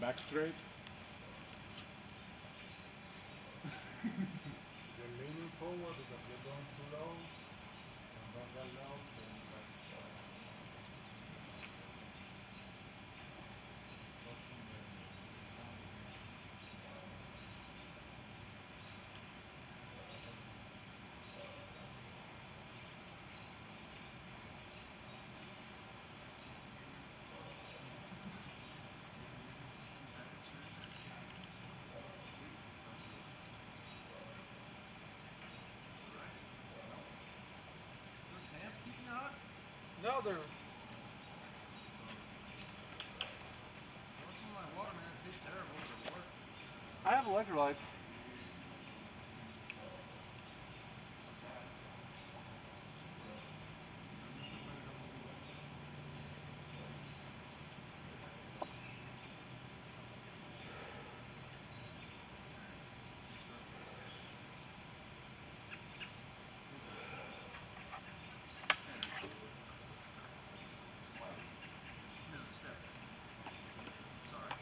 back straight. You're leaning forward because you're going too low. And don't get low, then like watching the sound again. Pants keeping you hot? No, they're. What's in my water, man? It tastes terrible. Does it work? I have electrolytes. No, step. Sorry.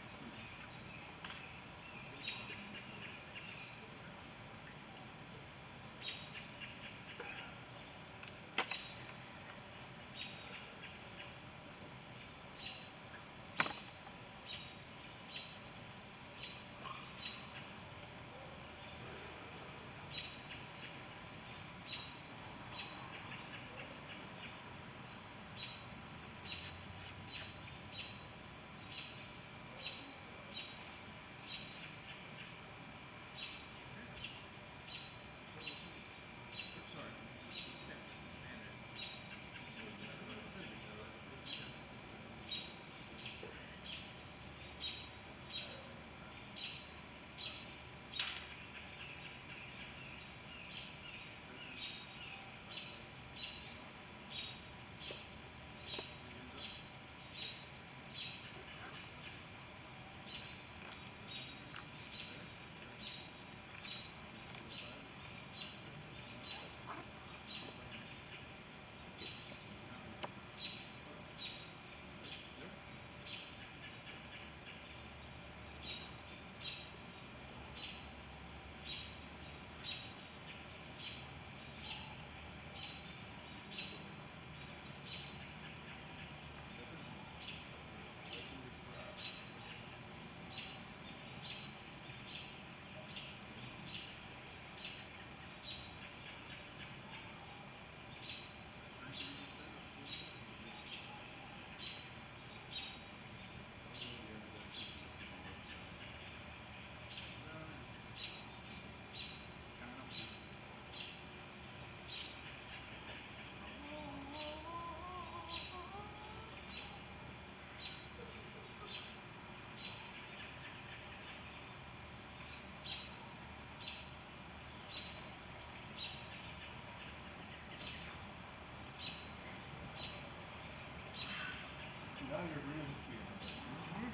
Now you're really feeling it.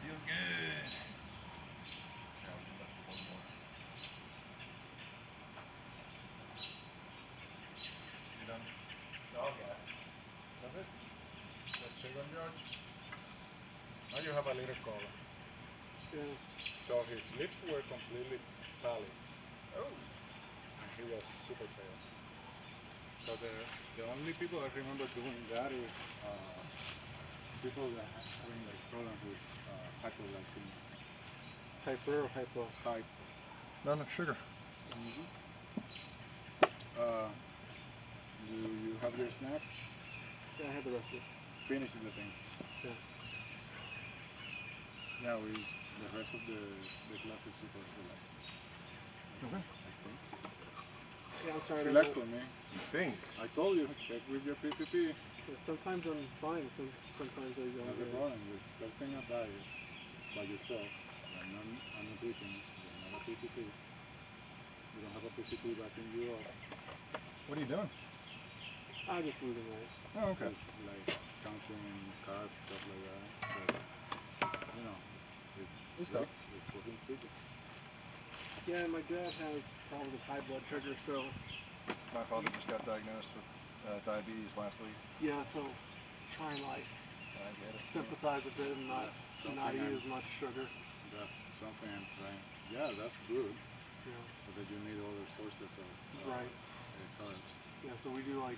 Feels good. You done? Oh yeah. Does it? Let's check on George. Now you have a little color. Yes. So his lips were completely pallid, Oh. and he was super pale. So the only people I remember doing that is people that having like problems with hypoglycemia. Hyper or hypo? Hype. Not enough sugar. Mm-hmm. Do you have your snack? Yeah, I had the rest of it. Finish the thing. Yeah. Yeah, the rest of the class is supposed to relax. Okay. I think. Yeah, I'm sorry. I don't Relax know. for me. You think? I told you, check with your PCP. Yeah, sometimes I'm fine. Sometimes I don't That's the get it. problem. You're starting a diet by yourself. You're not a nutritionist. You're not a PCP. You don't have a PCP back in Europe. What are you doing? I'm just losing weight. Oh, okay. Just like counting carbs, stuff like that. But, you know, Good stuff. it's fucking tricky. Yeah, my dad has problems with high blood sugar, so My father just got diagnosed with diabetes last week. yeah, so try and like I get it. sympathize a bit and not something not eat I'm- as much sugar. That's something I'm trying. Yeah, that's good. Yeah. But then you need other sources of Right. carbs. Yeah. So we do like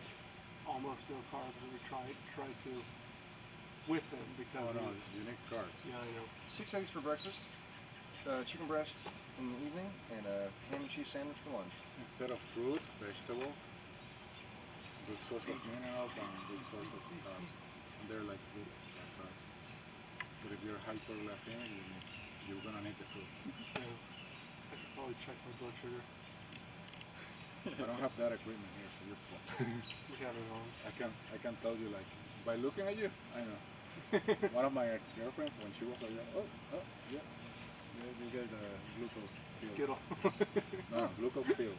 almost no carbs, and we try to with him because. Oh no, he's- you need carbs. Yeah, I know. 6 eggs for breakfast, chicken breast in the evening, and a ham and cheese sandwich for lunch. Instead of fruits, vegetables, good source of minerals and good source of carbs. And they're like good carbs. But if you're hyperglycemic, you're gonna need the fruits. Yeah. I could probably check my blood sugar. I don't have that equipment here, so you're fucked. We have it on. I can tell you like by looking at you, I know. One of my ex-girlfriends, when she was like, yeah, you get the glucose pill. Skittle. No, glucose pill.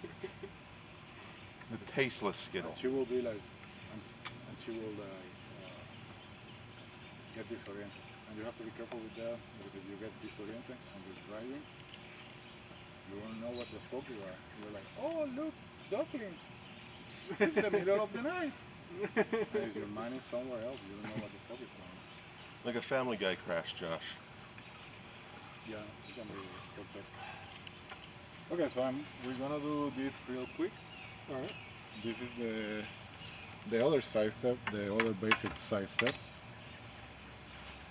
The tasteless Skittle. And she will be like, and she will get disoriented. And you have to be careful with that, because if you get disoriented and you're driving, you won't know what the fuck you are. You're like, oh look, ducklings. It's the middle of the night. And if your mind is somewhere else, you don't know what the fuck is going on. Like a Family Guy crash, Josh. Yeah, it can be perfect. Okay, so we're gonna do this real quick. All right. This is the other side step, the other basic side step.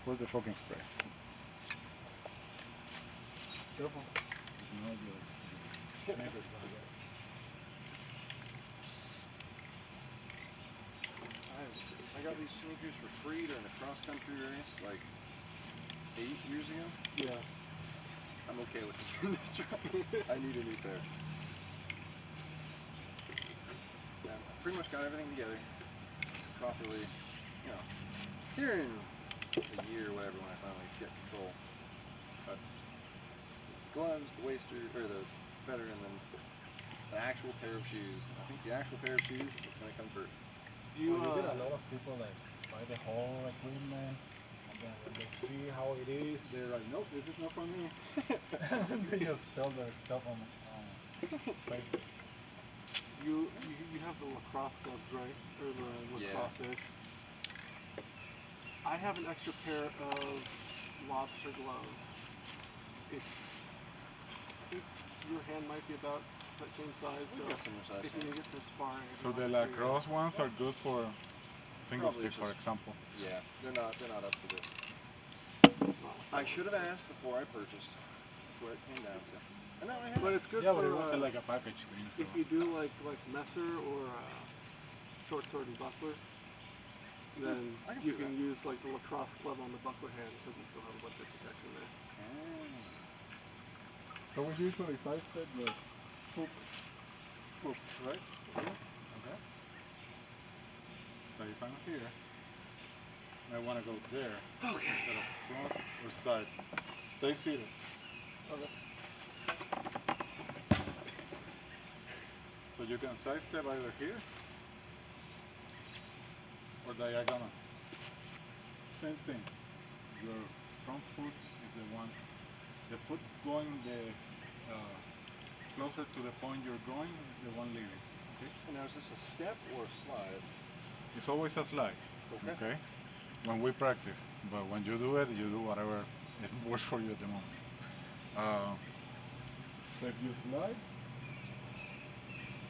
Where's the fucking spray? Careful. No, your neighbor's gonna get it. I got these sneakers for free during the cross-country race like 8 years ago. Yeah. I'm okay with this track. I need a new pair. Yeah, I pretty much got everything together properly, you know, here in a year or whatever when I finally get control. But gloves, the waster, or the feather, and then the actual pair of shoes. I think the actual pair of shoes is going to come first. You Well, you get a lot of people that buy the whole equipment, and then when they see how it is, they're like, nope, this is not for me. And they just sell their stuff on Facebook. you have the lacrosse gloves, right? Or the lacrosse-ish. I have an extra pair of lobster gloves. Your hand might be about that same size, so Got similar size, if you need it for sparring. So the lacrosse ones are good for single Probably stick, for just- example. yeah, they're not up to this. I should have asked before I purchased what it came down to. And now I have. But it's good Yeah, for but it wasn't like a package thing. So. if you do like Messer or short sword and buckler, then I can you see can use like the lacrosse glove on the buckler hand because you still have a bunch of protection there. So we usually side step the hook, right? Okay. So if I'm here, I want to go there instead of front or side. Stay seated. Okay. So you can side step either here or diagonal. Same thing. Your front foot is the one. The foot going closer to the point you're going is the one leaving. Okay? And now is this a step or a slide? It's always a slide. Okay. Okay? When we practice, but when you do it, you do whatever it works for you at the moment. So if you slide,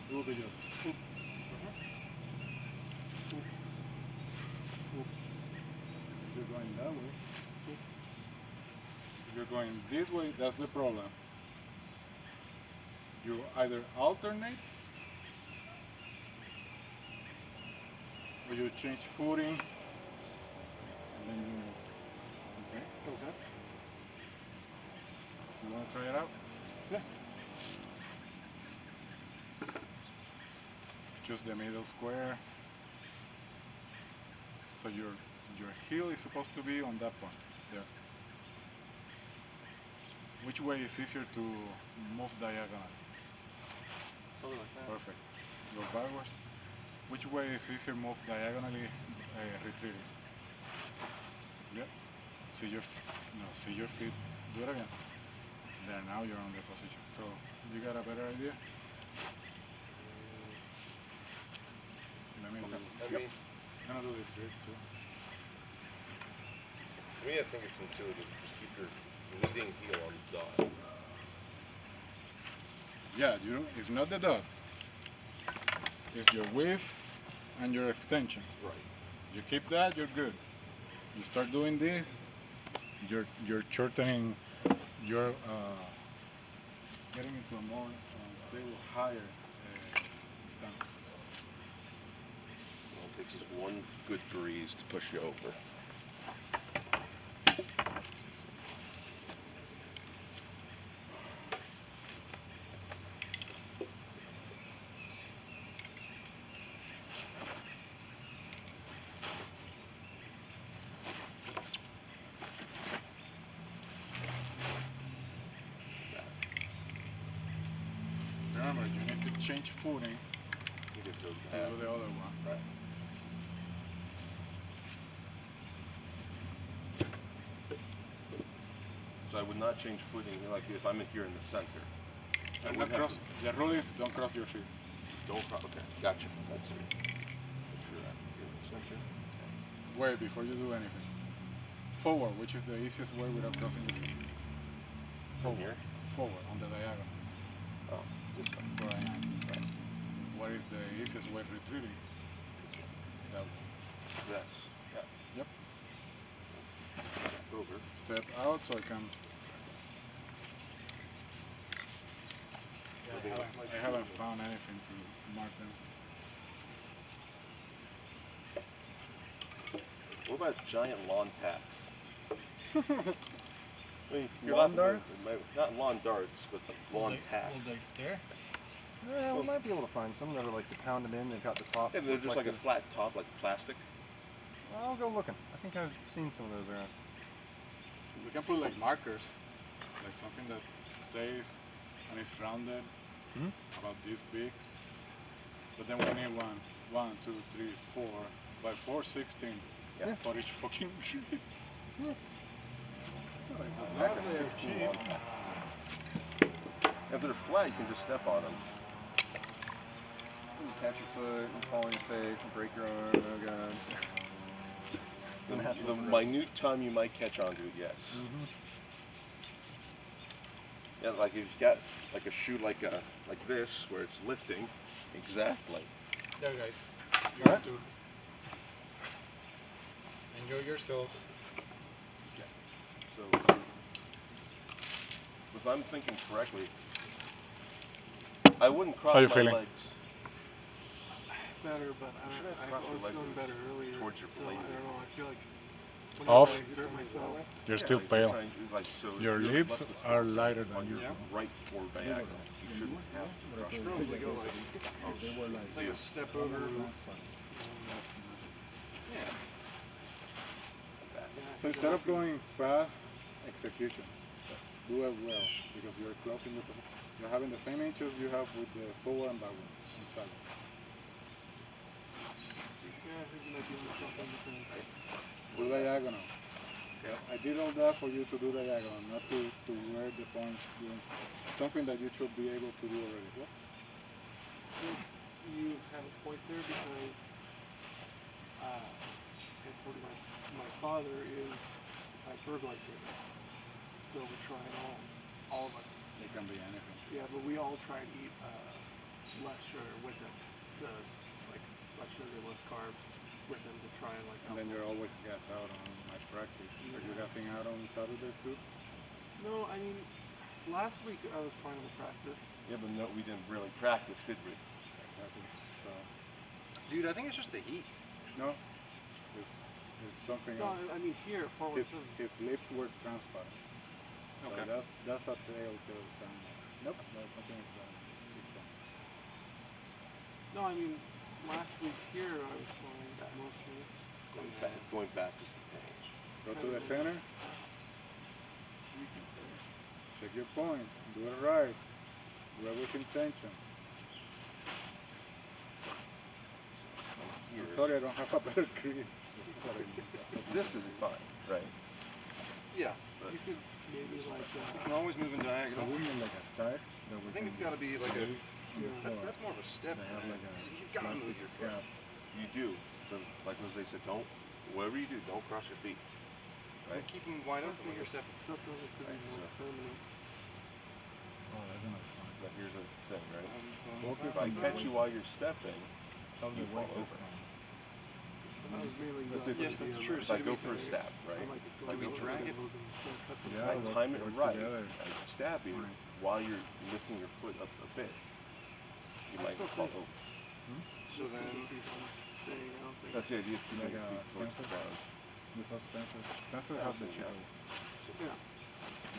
it will be just hoop. Hoop. Hoop. If you're going that way, hoop. If you're going this way, that's the problem. You either alternate or you change footing and then you okay? Okay. You wanna try it out? Yeah. Just the middle square. So your heel is supposed to be on that point. There. Which way is easier to move diagonally? Something like that. Perfect. Go backwards. Which way is easier to move diagonally retreating? Yep. See your feet. Do it again. There, now you're on the position. So you got a better idea? Let me do Okay. this. Yep. I'm gonna do this grip too. me, I think it's intuitive. Just keep your leading heel on the dot. Yeah, it's not the dot. It's your width and your extension. Right. You keep that, you're good. You start doing this, you're shortening, you're getting into a more stable, higher stance. Well, it takes just one good breeze to push you over. Remember, you need to change footing You get those to do the other one. Right. So I would not change footing like if I'm here in the center. I And would not have cross. The rule is don't cross your feet. to- Don't cross. Okay, gotcha. That's it. If you're here in the center. Way before you do anything. Forward, which is the easiest way without crossing your feet. From Forward. here? Forward, on the diagonal. Oh, this one. Where I am. Right. What is the easiest way retreating? That way. This. Yeah. Yep. Over. Step out so I can. I haven't found anything to mark them. What about giant lawn tacks? I mean, Lawn darts? Not lawn darts, but like lawn tacks. Will they stare? Yeah, we might be able to find some that are like to pound them in. They've got the top. Yeah, they're just like a reflective. flat top, like plastic. I'll go looking. I think I've seen some of those around. We can put like markers, like something that stays and is rounded, Mhm. about this big. But then we need one, 2, 3, 4, by 4, 16 Yeah. for each fucking tree. Back of 16 lawn tacks. If they're flat, you can just step on them. You catch your foot and fall on your face and break your arm. Oh god. The minute time you might catch onto it, yes. Mm-hmm. Yeah, like if you've got like a shoe like this where it's lifting, exactly. There, guys. You All have to enjoy yourselves. So, if I'm thinking correctly, I wouldn't cross How you my feeling? legs Better, but Should have I crossed was your leg feeling better earlier. towards your so I blade. don't know. I feel like Off. whenever I exert myself, You're Yeah, still like pale. trying to- like, so Your your lips muscles are go lighter than on your usual. right or diagonal. You shouldn't have to cross your Probably go like legs. take a step over. Yeah. So instead of going fast, execution. Do it well because you're closing with you're having the same inches you have with the forward and backward and side. yeah, I think you might be doing something different. Do diagonal. I did all that for you to do diagonal, not to wear the points doing something that you should be able to do already. What? You have a point there because according to my father is a bird lighter. So we try it all of us. It can be anything. Yeah, but we all try to eat less sugar with it, to like less sugar, less carbs with them to try and like. And then you're always gas out on my practice. Are you gassing out on Saturdays too? No, I mean, last week I was fine with practice. Yeah, but no, we didn't really practice, did we? Exactly. So Dude, I think it's just the heat. no, it's something No, else. I mean here at Fort His, Worth. his lips were transparent. Okay. So that's a telltale sign. Nope, that's something is wrong. It's wrong. No, I mean last week here I was fine mostly. Going back is the pain. Go to the center. Check your points. Do it right. Do it with intention. I'm sorry I don't have a better screen. This is what I need. This is fine, right? Yeah. You could maybe like You can always move in I diagonal. wouldn't mean like a tire. I think it's got to be like a. That's more of a step. They have like a So you've got to move your foot. You do. But like Jose said, don't, whatever you do, don't cross your feet. Right. Keep them wide open when you're stepping. Something that could be more permanent. Oh, that's another fun. But here's the thing, right? Focus If I on the catch weight. you while you're stepping, How the you fall weight is over. from. That was mainly That's the it. Yes, that's idea true. of, If I go for a stab, right? Like we drag it? If Yeah, I work- time it work right, together. I stab you Fine. while you're lifting your foot up a bit. You might fall over. So then, That's the idea, keeping Like your feet towards the Spencer? ground. With us, Spencer. Spencer has the Yeah. cheaper Yeah,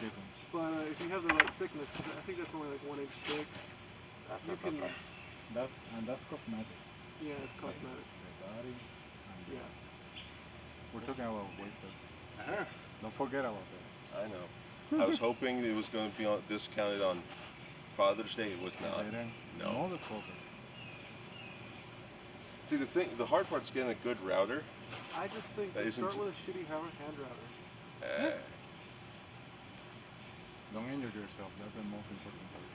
different. but if you have the right thickness, 'cause I think that's only like 1 inch thick. You can, That's cosmetic. yeah, it's cosmetic. The body and the, Yeah. we're talking about wasted. uh-huh. Don't forget about that. I know. I was hoping it was going to be discounted on Father's Day. It was not. They didn't No. know the focus. See, the hard part's getting a good router. I just think That to isn't start too- with a shitty hand router. Eh, Don't injure yourself. That's the most important part.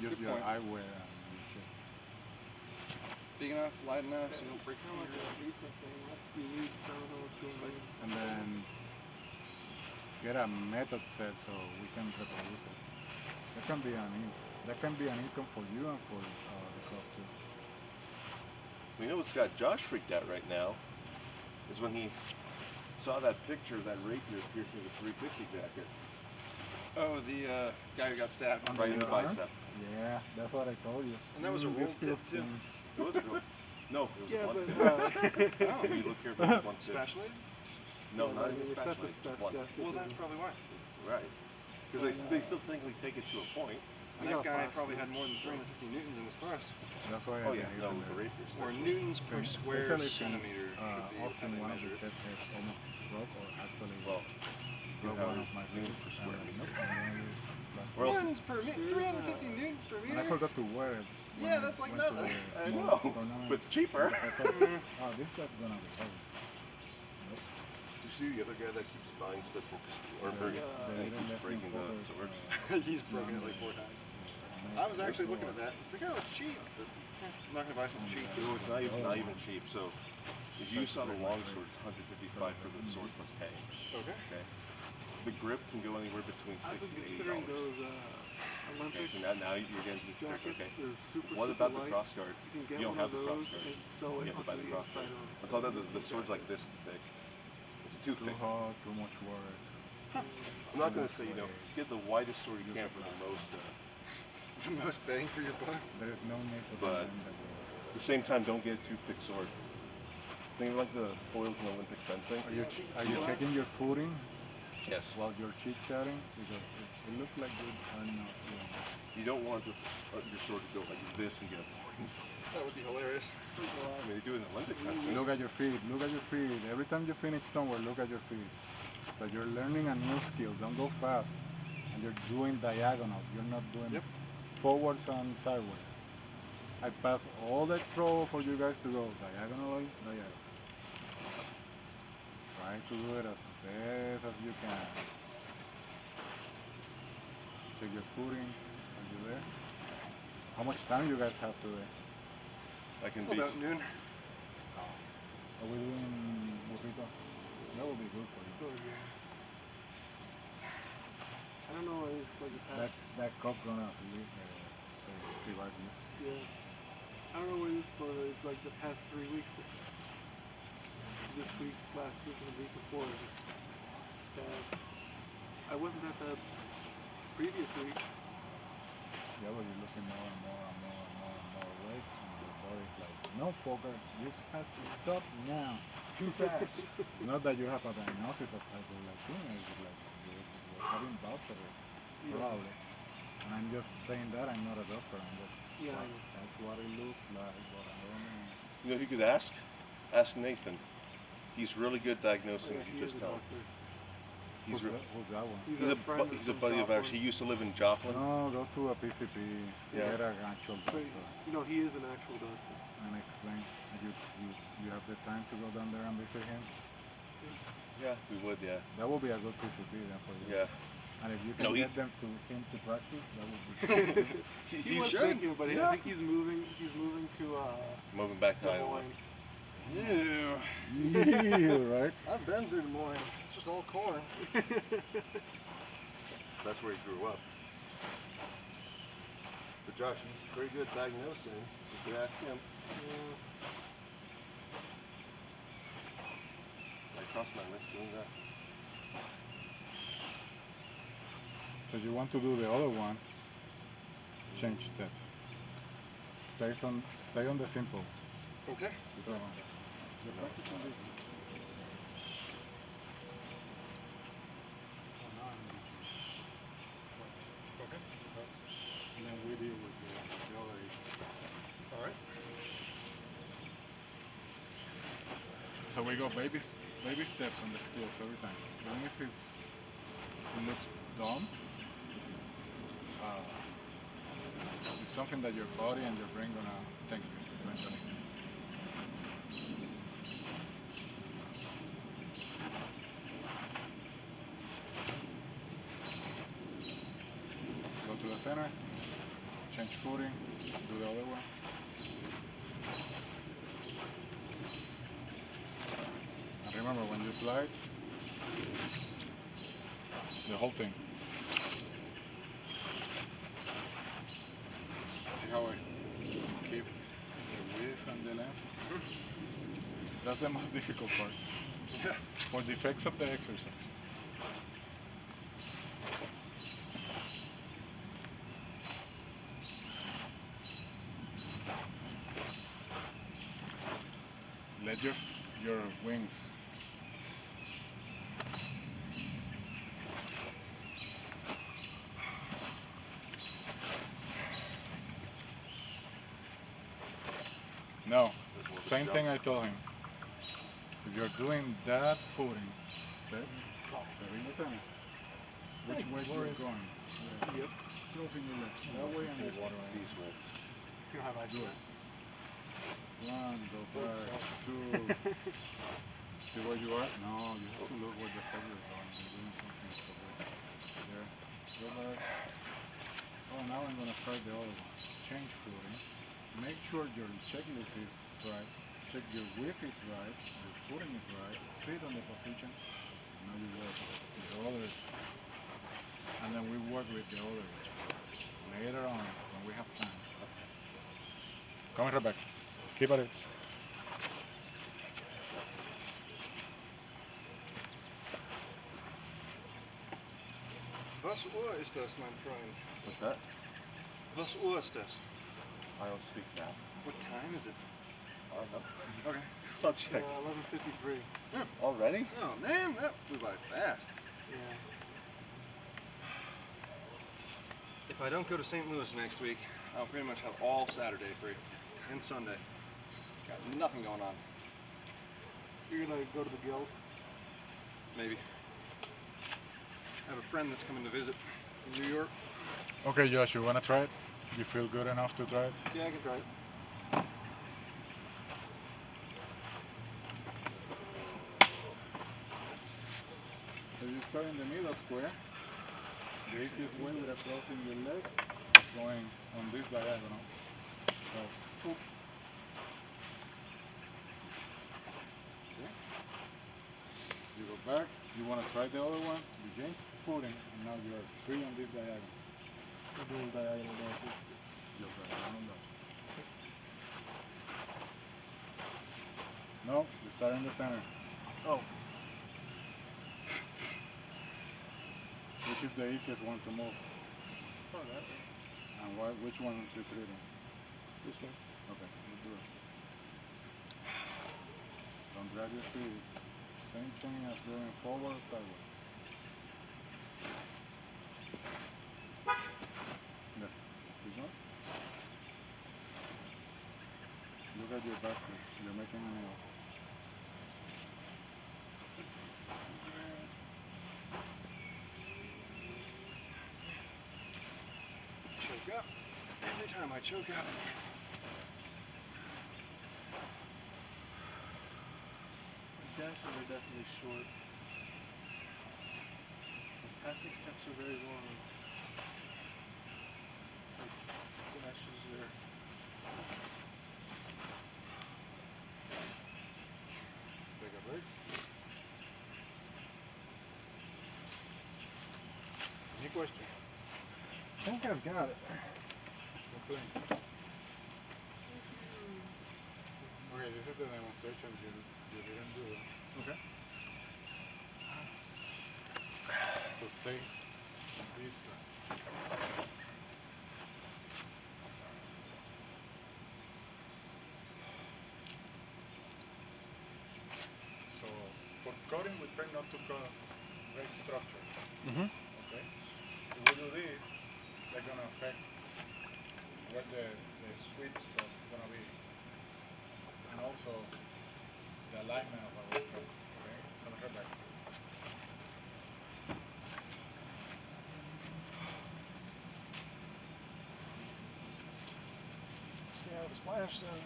Use Good your point. eyewear and your shit. Big enough, light enough, so you don't break Kind of like a recent thing. That's unique. I don't know what's going on. And then get a method set so we can reproduce it. That can be an income for you and for the club too. you know what's got Josh freaked out right now is when he saw that picture of that rapier piercing the 350 jacket Oh, the guy who got stabbed. right in the arm? bicep. Yeah, that's what I told you. And that was a roll tip, too. It was a real. No, it was Yeah, a blunt but tip. Oh, you look here for the blunt tip. Spatulated? No, yeah, not I even mean, if that's a spatulated. spec Blunt. death, Well, it that's isn't. probably why. Right. Because they still technically take it to a point. And I that got guy fast probably food. had more than 350 newtons in his thrust. That's why Oh I yeah, believe no, in for the- rapiers. Or newtons per square especially since, centimeter should be how often they one of measure the it. tests is almost broke or actually Well, you broke know, one of my newtons fingers. per I'm square like, meter. nope, I'm gonna use plastic. Or else- Newtons per meter? 350 newtons per And I meter? forgot to wear it. when Yeah, I that's like went to nothing. the I mall know, tournament. but it's cheaper. I thought, oh, this guy's gonna be heavy. Nope. You see the other guy that keeps buying stuff for or They- hurting, they and he didn't keeps let me breaking the focus, sword. He's broken it like 4 times. I was actually looking at that. It's like, oh, it's cheap. But I'm not going to buy something cheap. No, it's not even cheap. So, if you saw the longsword, it's 155 for the sword plus pay. Okay. Okay. The grip can go anywhere between I've been $60 to considering $80. those Okay, Olympic so now you're getting to the trick. jackets. Okay. They're super, What super about the light. cross guard? You can get You don't one have of the cross those guard. and sew You it have to onto buy the the cross inside guard. of I thought that the sword's like this thick. It's a Too toothpick. hard, too much work. I'm not going to say, get the widest sword you can for the most. The most bang for your buck. There is no need to But- pretend that At the same time, don't get a too thick sword. Think like the foils in Olympic fencing. Are you checking your footing Yes. while you're chit chatting? Because it looks like you are not doing it. You don't want your sword to go like this and get a point. That would be hilarious. I mean, they do it in Olympic fencing. Look at your feet, look at your feet. Every time you finish somewhere, look at your feet. So you're learning a new skill. Don't go fast. And you're doing diagonal. You're not doing Yep. forwards and sideways. I pass all that trouble for you guys to go diagonally, diagonal. Try to do it as fast as you can. Check your footing. Are you there? How much time you guys have today? I can Till be. about noon. Are we doing burrito? That would be good for you. I don't know. It's like the past. That cup gonna leave revive you. Yeah. I don't know what it is for. It's like the past 3 weeks. This week, last week, and the week before. It was bad. I wasn't at that previous week. Yeah, but you're losing more and more and more and more and more weight, and your body's like, no, fucker, you have to stop now, too fast. Not that you have a diagnosis of hypoglycemia, it's like you're having bouts of it, probably. And I'm just saying that, I'm not a doctor, I'm just, Yeah. that's what it looks like, but I don't know. You know who you could ask? Ask Nathan. He's really good diagnosing Yeah, what he you is just a tell him. doctor. He's Who's that one? He's a buddy of ours. He used to live in Joplin. No, go to a PCP, Yeah. get an actual But, doctor, you know, he is an actual doctor. and explain. You have the time to go down there and visit him? Yeah, we would. Yeah. That would be a good PCP then for you. Yeah. And if you No, can he- get them to him to practice, that would be good. He was should. thinking, but I think he's moving. He's moving to Moving back to Des Iowa. Moines. Ew. Yeah, right? I've been through Des Moines. It's just it's all corn. That's where he grew up. But Josh, he's pretty good diagnosing. You can ask him. I crossed my lips doing that. So you want to do the other one, change steps. Stay on the simple. Okay. This one. You practice on this. Okay. And then we deal with the other issue. All right. So we go baby steps on the skills every time. Even if it looks dumb, it's something that your body and your brain gonna thank you eventually. Go to the center, change footing, do the other one. And remember, when you slide, the whole thing. See how I keep the width and the length? That's the most difficult part. Yeah. For the effects of the exercise. Let your wings. No, same thing I told him. If you're doing that footing, step in the center. Which way you're going? Yep. Closing your legs. That way and this way. These ways. You don't have ice Do cream. it. One, go back. Two. See where you are? No, you have to look where the fuck you're going. You're doing something so good. There. Go back. Oh, now I'm gonna start the other one. Change footing. Make sure your checklist is right. Check your width is right. Your footing is right. Sit on the position. Now you work with the other. And then we work with the other later on when we have time. Come right back. Keep at it. Was Uhr ist das, mein Freund? What's that? Was Uhr ist das? I don't speak now. What time is it? I don't know. Okay. I'll check. 11:53. Already? Oh man, that flew by fast. Yeah. If I don't go to St. Louis next week, I'll pretty much have all Saturday free and Sunday. Got nothing going on. You're gonna go to the Guild? Maybe. I have a friend that's coming to visit in New York. Okay, Josh, you wanna try it? You feel good enough to try it? Yeah, I can try it. So you start in the middle square. The easiest way without crossing your leg is going on this diagonal. So, whoop. Okay. You go back. You want to try the other one. You change footing, and now you are free on this diagonal. I'm doing diagonal down here. Your diagonal down. No, you start in the center. Oh. Which is the easiest one to move? Oh, that way. And which one is you treating? This one. Okay, we'll do it. Don't drag your feet. Same thing as going forward or sideways. There. Keep going. Look at your back. You're making an L. Choke up. Every time I choke up. The dashes are definitely short. The passing steps are very long. Like, dashes are... Take a break. question. I think I've got it. Complaint. Okay, this is the demonstration you didn't do. Okay. So stay on this side. So for cutting, we try not to cut break structure. Mm-hmm. Okay. If we do this, they're gonna affect where the sweet spot is gonna be, and also the alignment of our cut. Okay. Gonna cut back. See how the splash then.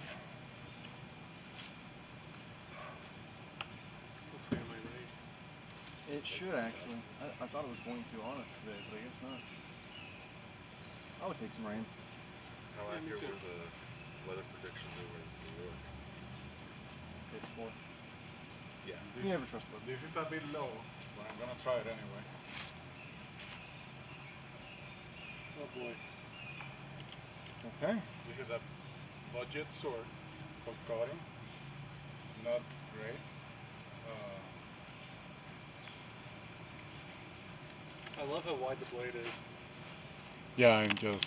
Looks like it might rain. It should actually. I thought it was going to on it today, but I guess not. I would take some rain. How Yeah, me accurate too. were the weather predictions over in New York? It's for. Yeah. This You never is- trust them. This is a bit low, but I'm gonna try it anyway. Oh boy. Okay. This is a budget sword for cutting. It's not great. I love how wide the blade is. Yeah, I'm just